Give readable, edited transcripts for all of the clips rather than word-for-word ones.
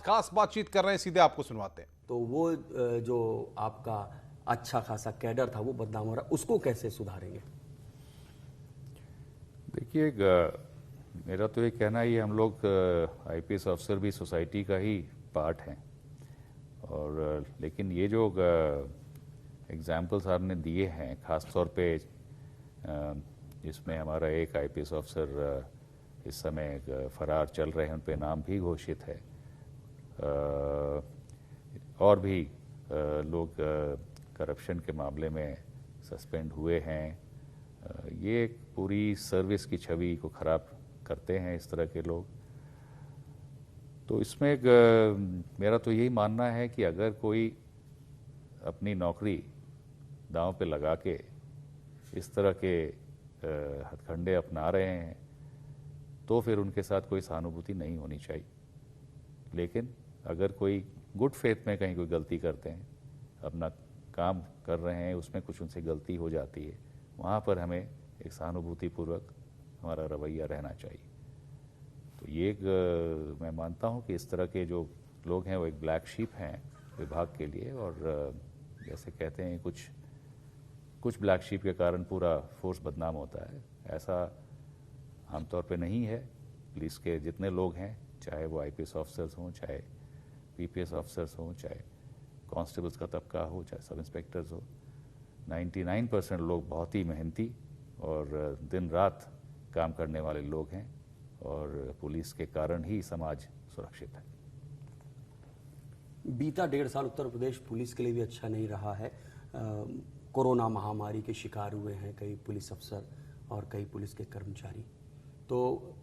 खास बातचीत कर रहे हैं, सीधे आपको सुनवाते हैं। तो वो जो आपका अच्छा खासा कैडर था वो बदनाम हो रहा है, उसको कैसे सुधारेंगे? देखिए, मेरा तो ये कहना है, ये हम लोग आईपीएस अफसर भी सोसाइटी का ही पार्ट हैं। और लेकिन ये जो एग्जाम्पल्स आपने दिए हैं, ख़ास तौर पे जिसमें हमारा एक आईपीएस अफसर इस समय फरार चल रहे हैं, उन पे नाम भी घोषित है। और भी लोग करप्शन के मामले में सस्पेंड हुए हैं। ये एक पूरी सर्विस की छवि को ख़राब करते हैं इस तरह के लोग। तो इसमें मेरा तो यही मानना है कि अगर कोई अपनी नौकरी दांव पे लगा के इस तरह के हथकंडे अपना रहे हैं, तो फिर उनके साथ कोई सहानुभूति नहीं होनी चाहिए। लेकिन अगर कोई गुड फेथ में कहीं कोई गलती करते हैं, अपना काम कर रहे हैं, उसमें कुछ उनसे गलती हो जाती है, वहाँ पर हमें एक सहानुभूतिपूर्वक हमारा रवैया रहना चाहिए। तो ये मैं मानता हूँ कि इस तरह के जो लोग हैं वो एक ब्लैक शीप हैं विभाग के लिए। और जैसे कहते हैं, कुछ ब्लैक शीप के कारण पूरा फोर्स बदनाम होता है, ऐसा आमतौर पे नहीं है। पुलिस के जितने लोग हैं, चाहे वो आईपीएस ऑफिसर्स हों, चाहे पीपीएस ऑफिसर्स हों, चाहे कांस्टेबल्स का तबका हो, चाहे सब इंस्पेक्टर्स हो, 99% लोग बहुत ही मेहनती और दिन रात काम करने वाले लोग हैं। और पुलिस के कारण ही समाज सुरक्षित है। बीता 1.5 साल उत्तर प्रदेश पुलिस के लिए भी अच्छा नहीं रहा है। कोरोना महामारी के शिकार हुए हैं कई पुलिस अफसर और कई पुलिस के कर्मचारी। तो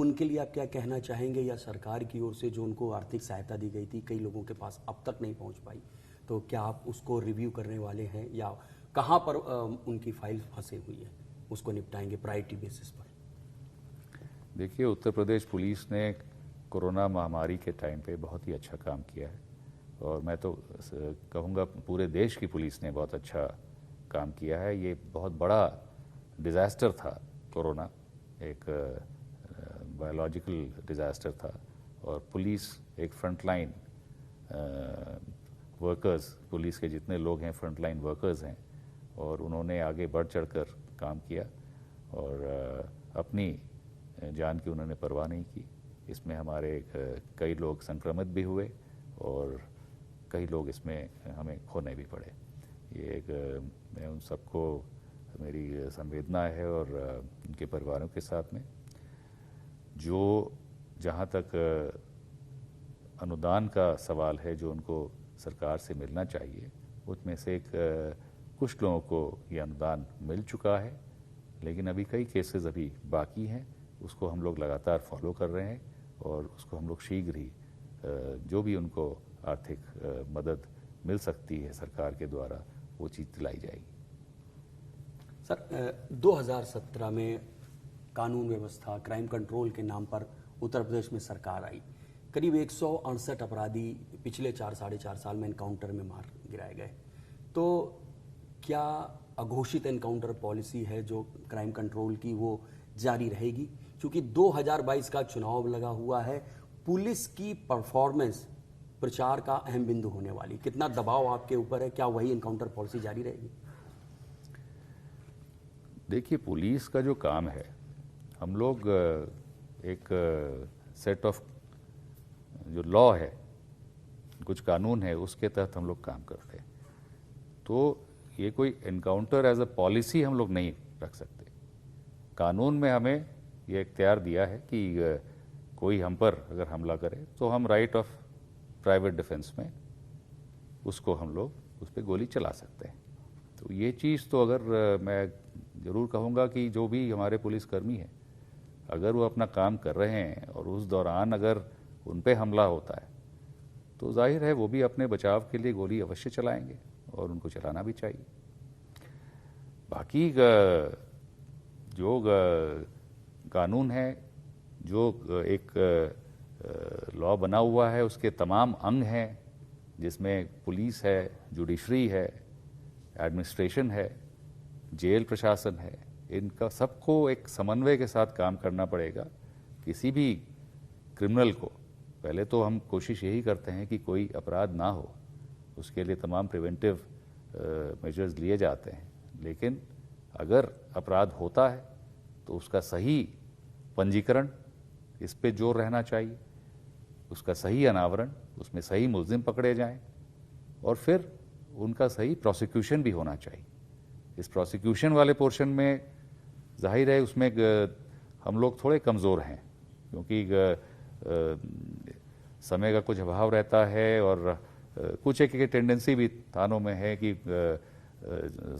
उनके लिए आप क्या कहना चाहेंगे, या सरकार की ओर से जो उनको आर्थिक सहायता दी गई थी कई लोगों के पास अब तक नहीं पहुंच पाई, तो क्या आप उसको रिव्यू करने वाले हैं, या कहां पर उनकी फाइल फंसी हुई है उसको निपटाएंगे प्रायोरिटी बेसिस पर? देखिए, उत्तर प्रदेश पुलिस ने कोरोना महामारी के टाइम पे बहुत ही अच्छा काम किया है। और मैं तो कहूँगा पूरे देश की पुलिस ने बहुत अच्छा काम किया है। ये बहुत बड़ा डिज़ास्टर था कोरोना, एक बायोलॉजिकल डिज़ास्टर था। और पुलिस एक फ्रंटलाइन वर्कर्स, पुलिस के जितने लोग हैं फ्रंटलाइन वर्कर्स हैं, और उन्होंने आगे बढ़ चढ़कर काम किया और अपनी जान की उन्होंने परवाह नहीं की। इसमें हमारे कई लोग संक्रमित भी हुए और कई लोग इसमें हमें खोने भी पड़े। ये एक मैं उन सबको मेरी संवेदना है, और उनके परिवारों के साथ में जो जहाँ तक अनुदान का सवाल है जो उनको सरकार से मिलना चाहिए, उसमें से कुछ लोगों को ये अनुदान मिल चुका है, लेकिन अभी कई केसेस अभी बाकी हैं। उसको हम लोग लगातार फॉलो कर रहे हैं और उसको हम लोग शीघ्र ही जो भी उनको आर्थिक मदद मिल सकती है सरकार के द्वारा, वो चीज़ दिलाई जाएगी। सर, 2017 में कानून व्यवस्था, क्राइम कंट्रोल के नाम पर उत्तर प्रदेश में सरकार आई। करीब 168 अपराधी पिछले 4-4.5 साल में एनकाउंटर में मार गिराए गए। तो क्या अघोषित एनकाउंटर पॉलिसी है जो क्राइम कंट्रोल की, वो जारी रहेगी? क्योंकि 2022 का चुनाव लगा हुआ है, पुलिस की परफॉर्मेंस प्रचार का अहम बिंदु होने वाली। कितना दबाव आपके ऊपर है, क्या वही एनकाउंटर पॉलिसी जारी रहेगी? देखिए, पुलिस का जो काम है, हम लोग एक सेट ऑफ जो लॉ है, कुछ कानून है, उसके तहत हम लोग काम करते हैं। तो ये कोई एनकाउंटर एज अ पॉलिसी हम लोग नहीं रख सकते। कानून में हमें ये इख्तियार दिया है कि कोई हम पर अगर हमला करे तो हम राइट ऑफ प्राइवेट डिफेंस में उसको हम लोग उस पर गोली चला सकते हैं। तो ये चीज़ तो अगर मैं ज़रूर कहूँगा कि जो भी हमारे पुलिसकर्मी हैं, अगर वो अपना काम कर रहे हैं और उस दौरान अगर उन पे हमला होता है, तो जाहिर है वो भी अपने बचाव के लिए गोली अवश्य चलाएंगे और उनको चलाना भी चाहिए। बाकी जो कानून है, जो एक लॉ बना हुआ है, उसके तमाम अंग हैं, जिसमें पुलिस है, जुडिशरी है, एडमिनिस्ट्रेशन है, जेल प्रशासन है, इनका सबको एक समन्वय के साथ काम करना पड़ेगा। किसी भी क्रिमिनल को पहले तो हम कोशिश यही करते हैं कि कोई अपराध ना हो, उसके लिए तमाम प्रिवेंटिव मेजर्स लिए जाते हैं। लेकिन अगर अपराध होता है तो उसका सही पंजीकरण, इस पे जोर रहना चाहिए, उसका सही अनावरण, उसमें सही मुलजिम पकड़े जाएं और फिर उनका सही प्रोसिक्यूशन भी होना चाहिए। इस प्रोसिक्यूशन वाले पोर्शन में जाहिर है उसमें हम लोग थोड़े कमज़ोर हैं, क्योंकि समय का कुछ अभाव रहता है और कुछ एक टेंडेंसी भी थानों में है कि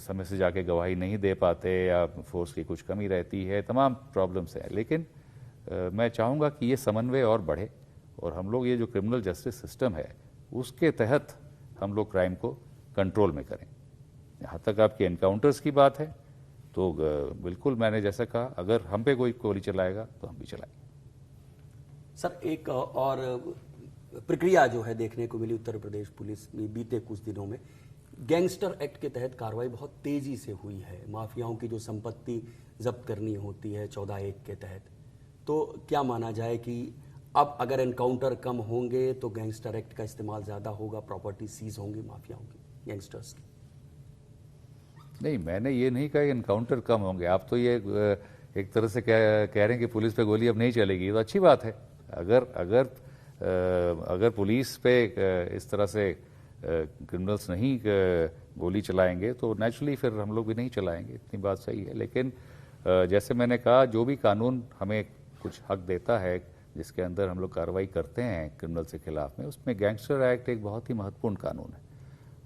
समय से जाके गवाही नहीं दे पाते या फोर्स की कुछ कमी रहती है, तमाम प्रॉब्लम्स हैं। लेकिन मैं चाहूँगा कि ये समन्वय और बढ़े और हम लोग ये जो क्रिमिनल जस्टिस सिस्टम है उसके तहत हम लोग क्राइम को कंट्रोल में करें। यहाँ तक आपकी एनकाउंटर्स की बात है तो बिल्कुल मैंने जैसा कहा, अगर हम पे कोई गोली चलाएगा तो हम भी चलाएंगे। सर, एक और प्रक्रिया जो है देखने को मिली उत्तर प्रदेश पुलिस में बीते कुछ दिनों में, गैंगस्टर एक्ट के तहत कार्रवाई बहुत तेजी से हुई है। माफियाओं की जो संपत्ति जब्त करनी होती है 14(1) के तहत, तो क्या माना जाए कि अब अगर एनकाउंटर कम होंगे तो गैंगस्टर एक्ट का इस्तेमाल ज़्यादा होगा, प्रॉपर्टी सीज होंगी माफियाओं की, गैंगस्टर्स की? नहीं, मैंने ये नहीं कहा कि एनकाउंटर कम होंगे। आप तो ये एक तरह से कह रहे हैं कि पुलिस पे गोली अब नहीं चलेगी, तो अच्छी बात है। अगर पुलिस पे इस तरह से क्रिमिनल्स नहीं गोली चलाएंगे तो नेचुरली फिर हम लोग भी नहीं चलाएंगे, इतनी बात सही है। लेकिन जैसे मैंने कहा, जो भी कानून हमें कुछ हक देता है जिसके अंदर हम लोग कार्रवाई करते हैं क्रिमिनल के खिलाफ में, उसमें गैंगस्टर एक्ट एक बहुत ही महत्वपूर्ण कानून है।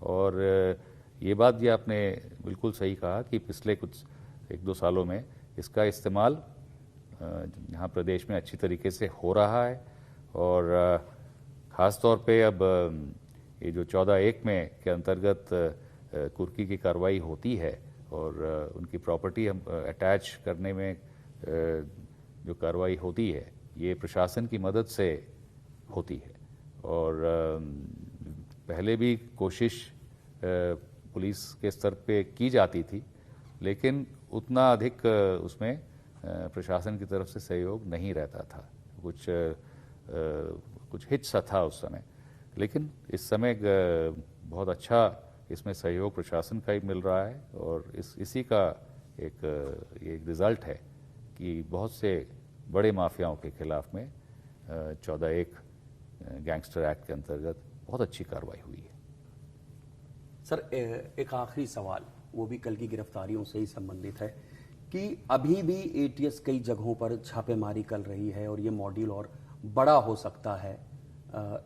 और ये बात भी आपने बिल्कुल सही कहा कि पिछले कुछ 1-2 सालों में इसका इस्तेमाल यहाँ प्रदेश में अच्छी तरीके से हो रहा है। और ख़ास तौर पे अब ये जो 14(1) में के अंतर्गत कुर्की की कार्रवाई होती है और उनकी प्रॉपर्टी हम अटैच करने में जो कार्रवाई होती है, ये प्रशासन की मदद से होती है। और पहले भी कोशिश पुलिस के स्तर पे की जाती थी, लेकिन उतना अधिक उसमें प्रशासन की तरफ से सहयोग नहीं रहता था, कुछ हिच सा था उस समय। लेकिन इस समय बहुत अच्छा इसमें सहयोग प्रशासन का ही मिल रहा है और इसी का एक रिज़ल्ट है कि बहुत से बड़े माफियाओं के खिलाफ में 14(1) गैंगस्टर एक्ट के अंतर्गत बहुत अच्छी कार्रवाई हुई है। सर, एक आखिरी सवाल, वो भी कल की गिरफ्तारियों से ही संबंधित है कि अभी भी एटीएस कई जगहों पर छापेमारी कर रही है और ये मॉड्यूल और बड़ा हो सकता है,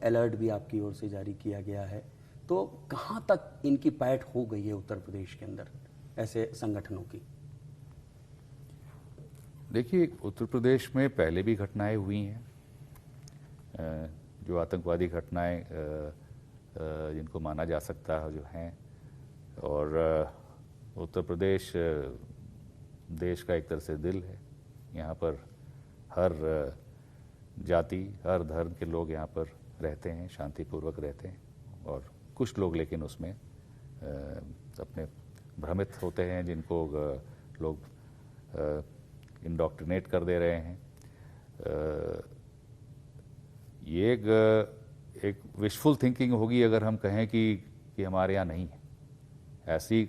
अलर्ट भी आपकी ओर से जारी किया गया है, तो कहाँ तक इनकी पैठ हो गई है उत्तर प्रदेश के अंदर ऐसे संगठनों की? देखिए, उत्तर प्रदेश में पहले भी घटनाएं हुई हैं, जो आतंकवादी घटनाएं जिनको माना जा सकता है जो हैं। और उत्तर प्रदेश देश का एक तरह से दिल है। यहाँ पर हर जाति, हर धर्म के लोग यहाँ पर रहते हैं, शांतिपूर्वक रहते हैं। और कुछ लोग लेकिन उसमें अपने भ्रमित होते हैं, जिनको लोग इंडोक्ट्रिनेट कर दे रहे हैं। ये एक विशफुल थिंकिंग होगी अगर हम कहें कि हमारे यहाँ नहीं है ऐसी,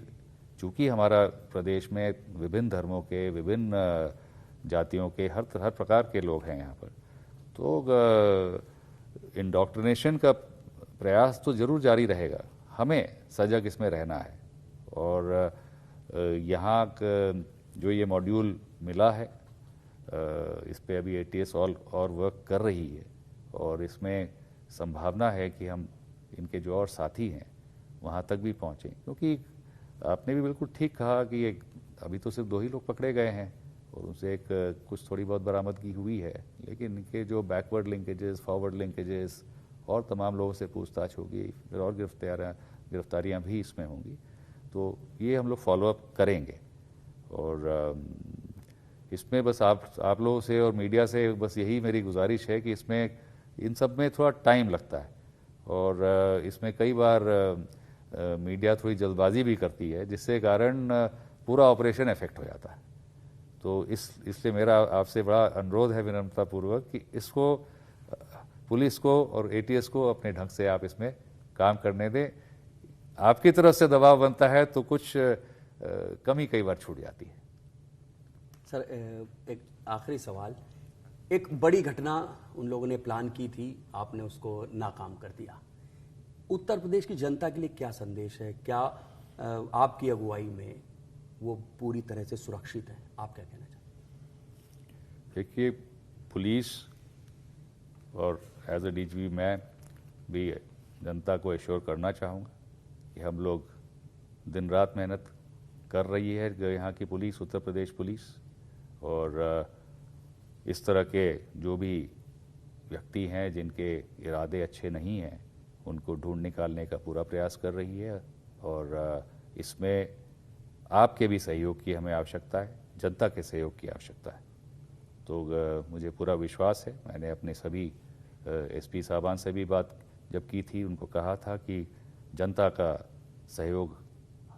चूँकि हमारा प्रदेश में विभिन्न धर्मों के, विभिन्न जातियों के, हर प्रकार के लोग हैं यहाँ पर, तो इंडोक्ट्रिनेशन का प्रयास तो ज़रूर जारी रहेगा। हमें सजग इसमें रहना है। और यहाँ जो ये मॉड्यूल मिला है, इस पे अभी एटीएस और वर्क कर रही है और इसमें संभावना है कि हम इनके जो और साथी हैं वहाँ तक भी पहुँचें, क्योंकि आपने भी बिल्कुल ठीक कहा कि अभी तो सिर्फ 2 ही लोग पकड़े गए हैं और उनसे कुछ थोड़ी बहुत बरामदगी हुई है, लेकिन इनके जो बैकवर्ड लिंकेजेस, फॉरवर्ड लिंकेजेस और तमाम लोगों से पूछताछ होगी, फिर और गिरफ्तारियाँ भी इसमें होंगी। तो ये हम लोग फॉलोअप करेंगे। और इसमें बस आप लोगों से और मीडिया से बस यही मेरी गुजारिश है कि इसमें इन सब में थोड़ा टाइम लगता है और इसमें कई बार मीडिया थोड़ी जल्दबाजी भी करती है, जिससे कारण पूरा ऑपरेशन इफेक्ट हो जाता है। तो इसलिए मेरा आपसे बड़ा अनुरोध है विनम्रतापूर्वक कि इसको पुलिस को और एटीएस को अपने ढंग से आप इसमें काम करने दें। आपकी तरफ से दबाव बनता है तो कुछ कमी कई बार छूट जाती है। सर एक आखिरी सवाल, एक बड़ी घटना उन लोगों ने प्लान की थी, आपने उसको नाकाम कर दिया। उत्तर प्रदेश की जनता के लिए क्या संदेश है? क्या आपकी अगुवाई में वो पूरी तरह से सुरक्षित है? आप क्या कहना चाहते हैं? देखिए, पुलिस और एज ए डीजीपी मैं भी जनता को एश्योर करना चाहूँगा कि हम लोग दिन रात मेहनत कर रही है यहाँ की पुलिस, उत्तर प्रदेश पुलिस, और इस तरह के जो भी व्यक्ति हैं जिनके इरादे अच्छे नहीं हैं उनको ढूंढ निकालने का पूरा प्रयास कर रही है। और इसमें आपके भी सहयोग की हमें आवश्यकता है, जनता के सहयोग की आवश्यकता है। तो मुझे पूरा विश्वास है, मैंने अपने सभी एसपी साहबान से भी बात जब की थी, उनको कहा था कि जनता का सहयोग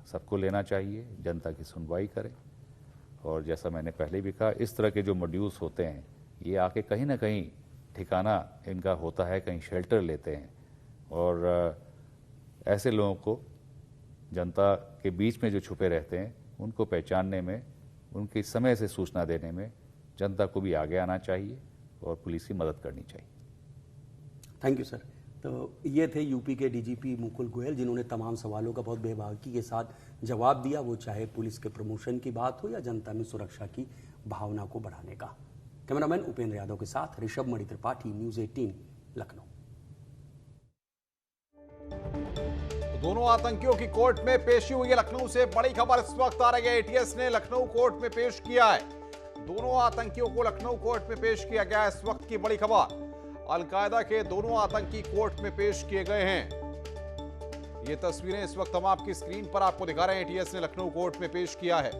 सबको लेना चाहिए, जनता की सुनवाई करें। और जैसा मैंने पहले भी कहा, इस तरह के जो मॉड्यूल्स होते हैं ये आके कहीं ना कहीं ठिकाना इनका होता है, कहीं शेल्टर लेते हैं, और ऐसे लोगों को जनता के बीच में जो छुपे रहते हैं उनको पहचानने में, उनकी समय से सूचना देने में जनता को भी आगे आना चाहिए और पुलिस की मदद करनी चाहिए। Thank you sir. तो ये थे यूपी के डीजीपी मुकुल गोयल, जिन्होंने तमाम सवालों का बहुत बेबाकी के साथ जवाब दिया, वो चाहे पुलिस के प्रमोशन की बात हो या जनता में सुरक्षा की भावना को बढ़ाने का। कैमरामैन उपेंद्र यादव के साथ ऋषभ मणि त्रिपाठी, न्यूज़ 18 लखनऊ। दोनों आतंकियों की कोर्ट में पेशी हुई है। लखनऊ से बड़ी खबर इस वक्त आ रही है, एटीएस ने लखनऊ कोर्ट में पेश किया है। दोनों आतंकियों को लखनऊ कोर्ट में पेश किया गया है। इस वक्त की बड़ी खबर, अलकायदा के दोनों आतंकी कोर्ट में पेश किए गए हैं। ये तस्वीरें इस वक्त हम आपकी स्क्रीन पर आपको दिखा रहे हैं, एटीएस ने लखनऊ कोर्ट में पेश किया है।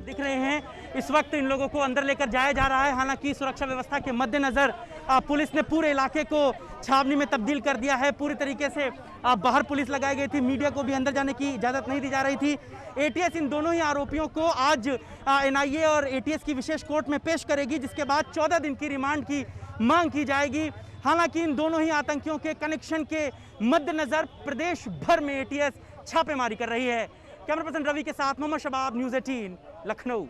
दिख रहे हैं इस वक्त इन लोगों को अंदर लेकर जाया जा रहा है। हालांकि सुरक्षा व्यवस्था के मद्देनजर पुलिस ने पूरे इलाके को छावनी में तब्दील कर दिया है। पूरी तरीके से बाहर पुलिस लगाई गई थी, मीडिया को भी अंदर जाने की इजाजत नहीं दी जा रही थी। एटीएस इन दोनों ही आरोपियों को आज एनआईए और एटीएस की विशेष कोर्ट में पेश करेगी, जिसके बाद 14 दिन की रिमांड की मांग की जाएगी। हालांकि इन दोनों ही आतंकियों के कनेक्शन के मद्देनजर प्रदेश भर में एटीएस छापेमारी कर रही है। कैमरा पर्सन रवि के साथ मोहम्मद शबाब, न्यूज़ 18 लखनऊ।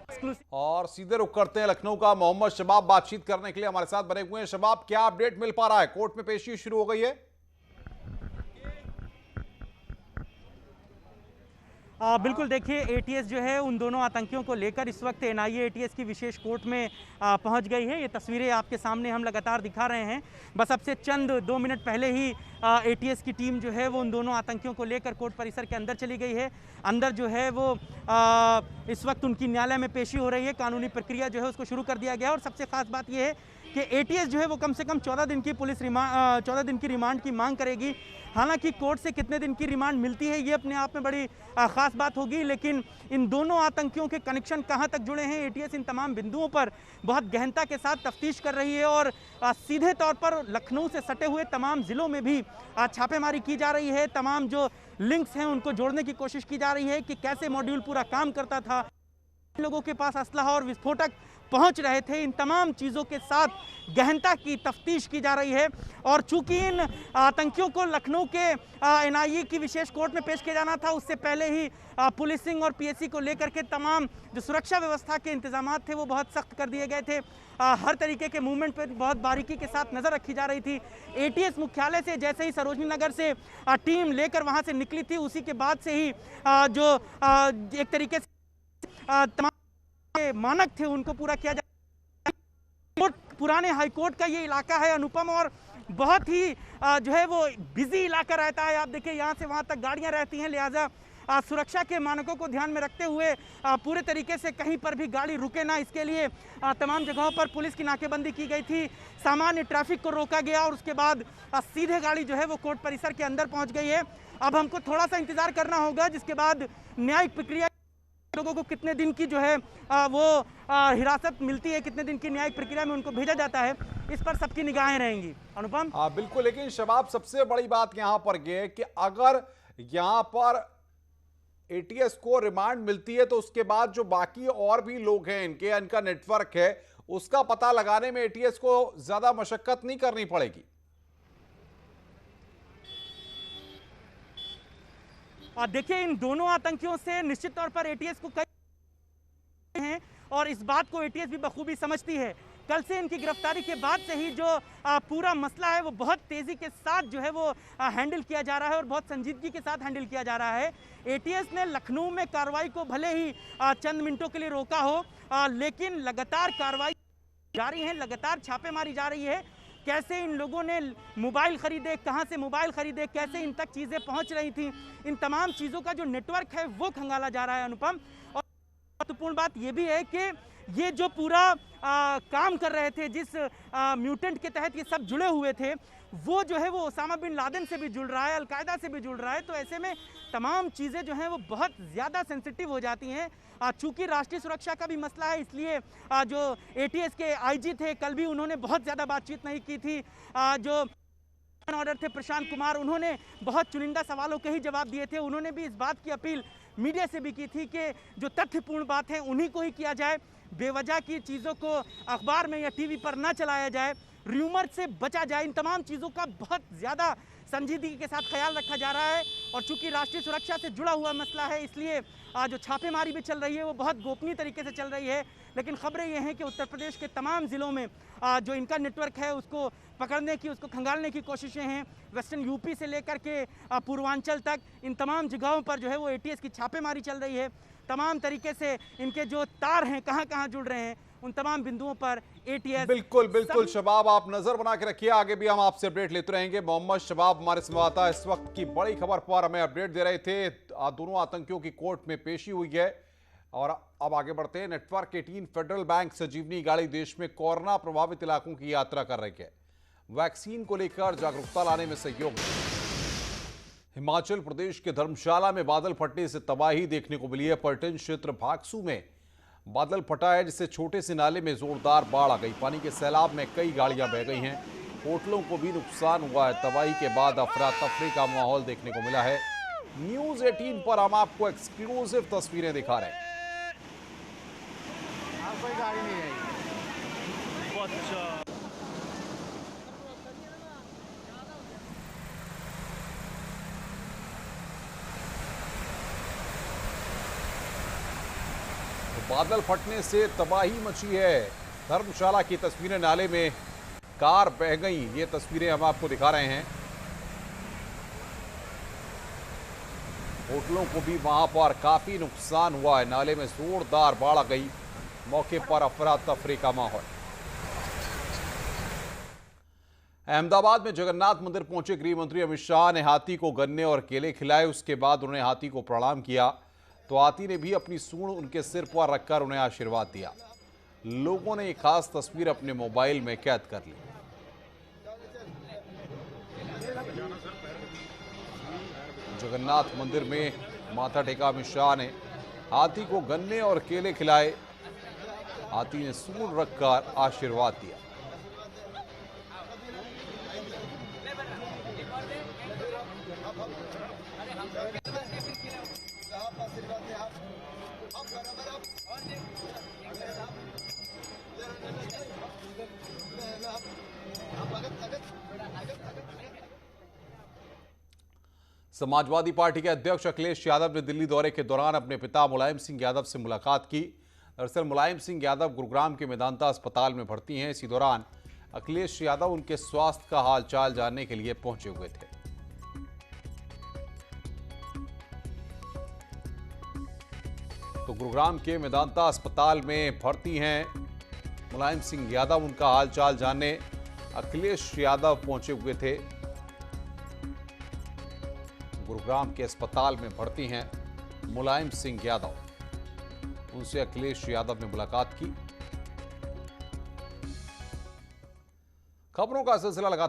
और सीधे रुख करते हैं लखनऊ का। मोहम्मद शबाब बातचीत करने के लिए हमारे साथ बने हुए हैं। शबाब, क्या अपडेट मिल पा रहा है? कोर्ट में पेशी शुरू हो गई है? बिल्कुल, देखिए एटीएस जो है उन दोनों आतंकियों को लेकर इस वक्त एनआईए एटीएस की विशेष कोर्ट में पहुंच गई है। ये तस्वीरें आपके सामने हम लगातार दिखा रहे हैं। बस अब से चंद 2 मिनट पहले ही एटीएस की टीम जो है वो उन दोनों आतंकियों को लेकर कोर्ट परिसर के अंदर चली गई है। अंदर जो है वो इस वक्त उनकी न्यायालय में पेशी हो रही है। कानूनी प्रक्रिया जो है उसको शुरू कर दिया गया है। और सबसे खास बात यह है कि एटीएस जो है वो कम से कम 14 दिन की 14 दिन की रिमांड की मांग करेगी। हालांकि कोर्ट से कितने दिन की रिमांड मिलती है ये अपने आप में बड़ी खास बात होगी, लेकिन इन दोनों आतंकियों के कनेक्शन कहां तक जुड़े हैं, एटीएस इन तमाम बिंदुओं पर बहुत गहनता के साथ तफ्तीश कर रही है। और सीधे तौर पर लखनऊ से सटे हुए तमाम जिलों में भी छापेमारी की जा रही है। तमाम जो लिंक्स हैं उनको जोड़ने की कोशिश की जा रही है कि कैसे मॉड्यूल पूरा काम करता था, लोगों के पास असलहा और विस्फोटक पहुंच रहे थे। इन तमाम चीज़ों के साथ गहनता की तफ्तीश की जा रही है। और चूंकि इन आतंकियों को लखनऊ के एनआईए की विशेष कोर्ट में पेश किया जाना था, उससे पहले ही पुलिसिंग और पीएससी को लेकर के तमाम जो सुरक्षा व्यवस्था के इंतजाम थे वो बहुत सख्त कर दिए गए थे। हर तरीके के मूवमेंट पर बहुत बारीकी के साथ नज़र रखी जा रही थी। एटीएस मुख्यालय से जैसे ही सरोजनी नगर से टीम लेकर वहाँ से निकली थी, उसी के बाद से ही जो एक तरीके से तमाम मानक थे उनको पूरा किया जाए। पुराने हाईकोर्ट का ये इलाका है अनुपम, और बहुत ही जो है वो बिजी इलाका रहता है। आप देखिए यहाँ से वहाँ तक गाड़ियाँ रहती हैं, लिहाजा सुरक्षा के मानकों को ध्यान में रखते हुए पूरे तरीके से कहीं पर भी गाड़ी रुके ना, इसके लिए तमाम जगहों पर पुलिस की नाकेबंदी की गई थी। सामान्य ट्रैफिक को रोका गया और उसके बाद सीधे गाड़ी जो है वो कोर्ट परिसर के अंदर पहुँच गई है। अब हमको थोड़ा सा इंतजार करना होगा, जिसके बाद न्यायिक प्रक्रिया लोगों को कितने दिन की जो है वो हिरासत मिलती है, कितने दिन की न्यायिक प्रक्रिया में उनको भेजा जाता है, इस पर सबकी निगाहें रहेंगी। अनुपम। बिल्कुल, लेकिन शबाब सबसे बड़ी बात यहां पर यह है कि अगर यहां पर एटीएस को रिमांड मिलती है तो उसके बाद जो बाकी और भी लोग हैं इनका नेटवर्क है उसका पता लगाने में एटीएस को ज्यादा मशक्कत नहीं करनी पड़ेगी। और देखिए, इन दोनों आतंकियों से निश्चित तौर पर एटीएस को कई हैं और इस बात को एटीएस भी बखूबी समझती है। कल से इनकी गिरफ्तारी के बाद से ही जो पूरा मसला है वो बहुत तेजी के साथ जो है वो हैंडल किया जा रहा है और बहुत संजीदगी के साथ हैंडल किया जा रहा है। एटीएस ने लखनऊ में कार्रवाई को भले ही चंद मिनटों के लिए रोका हो, लेकिन लगातार कार्रवाई जारी है, लगातार छापेमारी जा रही है। कैसे इन लोगों ने मोबाइल खरीदे, कहां से मोबाइल खरीदे, कैसे इन तक चीज़ें पहुंच रही थी, इन तमाम चीज़ों का जो नेटवर्क है वो खंगाला जा रहा है अनुपम। और महत्वपूर्ण बात यह भी है कि ये जो पूरा काम कर रहे थे, जिस म्यूटेंट के तहत ये सब जुड़े हुए थे, वो जो है वो ओसामा बिन लादेन से भी जुड़ रहा है, अलकायदा से भी जुड़ रहा है। तो ऐसे में तमाम चीज़ें जो हैं वो बहुत ज़्यादा सेंसिटिव हो जाती हैं। चूंकि राष्ट्रीय सुरक्षा का भी मसला है, इसलिए जो एटीएस के आईजी थे, कल भी उन्होंने बहुत ज़्यादा बातचीत नहीं की थी। जो ऑर्डर थे प्रशांत कुमार, उन्होंने बहुत चुनिंदा सवालों के ही जवाब दिए थे। उन्होंने भी इस बात की अपील मीडिया से भी की थी कि जो तथ्यपूर्ण बात है उन्हीं को ही किया जाए, बेवजह की चीज़ों को अखबार में या टीवी पर ना चलाया जाए, र्यूमर से बचा जाए। इन तमाम चीज़ों का बहुत ज़्यादा संजीदगी के साथ ख्याल रखा जा रहा है। और चूंकि राष्ट्रीय सुरक्षा से जुड़ा हुआ मसला है, इसलिए जो छापेमारी भी चल रही है वो बहुत गोपनीय तरीके से चल रही है। लेकिन खबरें ये हैं कि उत्तर प्रदेश के तमाम ज़िलों में जो इनका नेटवर्क है उसको पकड़ने की, उसको खंगालने की कोशिशें हैं। वेस्टर्न यूपी से लेकर के पूर्वांचल तक इन तमाम जगहों पर जो है वो एटीएस की छापेमारी चल रही है। तमाम तरीके से इनके जो तार हैं, कहां कहां जुड़ रहे हैं, उन तमाम बिंदुओं पर एटीएस। बिल्कुल शबाब, आप नजर बना के रखिए, आगे भी हम आपसे अपडेट लेते रहेंगे। मोहम्मद शबाब हमारे संवाददाता इस वक्त की बड़ी खबर पर हमें अपडेट दे रहे थे। दोनों आतंकियों की कोर्ट में पेशी हुई है और अब आगे बढ़ते हैं। नेटवर्क 18 फेडरल बैंक संजीवनी गाड़ी देश में कोरोना प्रभावित इलाकों की यात्रा कर रही है। वैक्सीन को लेकर जागरूकता लाने में सहयोग। हिमाचल प्रदेश के धर्मशाला में बादल फटने से तबाही देखने को मिली है। पर्यटन क्षेत्र भागसू में बादल फटा है, जिससे छोटे से नाले में जोरदार बाढ़ आ गई। पानी के सैलाब में कई गाड़ियां बह गई हैं। होटलों को भी नुकसान हुआ है। तबाही के बाद अफरा तफरी का माहौल देखने को मिला है। न्यूज़ 18 पर हम आपको एक्सक्लूसिव तस्वीरें दिखा रहे हैं। कोई गाड़ी नहीं है। बादल फटने से तबाही मची है। धर्मशाला की तस्वीरें, नाले में कार बह गई, ये तस्वीरें हम आपको दिखा रहे हैं। होटलों को भी वहां पर काफी नुकसान हुआ है। नाले में जोरदार बाढ़ आ गई। मौके पर अफरा तफरी का माहौल। अहमदाबाद में जगन्नाथ मंदिर पहुंचे गृह मंत्री अमित शाह ने हाथी को गन्ने और केले खिलाए। उसके बाद उन्होंने हाथी को प्रणाम किया तो हाथी ने भी अपनी सूंड उनके सिर पर रखकर उन्हें आशीर्वाद दिया। लोगों ने एक खास तस्वीर अपने मोबाइल में कैद कर ली। जगन्नाथ मंदिर में माथा टेका अमित शाह ने हाथी को गन्ने और केले खिलाए। हाथी ने सूंड रखकर आशीर्वाद दिया। समाजवादी पार्टी के अध्यक्ष अखिलेश यादव ने दिल्ली दौरे के दौरान अपने पिता मुलायम सिंह यादव से मुलाकात की। दरअसल मुलायम सिंह यादव गुरुग्राम के मेदांता अस्पताल में भर्ती हैं। इसी दौरान अखिलेश यादव उनके स्वास्थ्य का हालचाल जानने के लिए पहुंचे हुए थे। तो गुरुग्राम के मेदांता अस्पताल में भर्ती हैं मुलायम सिंह यादव, उनका हालचाल जानने अखिलेश यादव पहुंचे हुए थे। गुरुग्राम के अस्पताल में भर्ती हैं मुलायम सिंह यादव, उनसे अखिलेश यादव ने मुलाकात की। खबरों का सिलसिला लगातार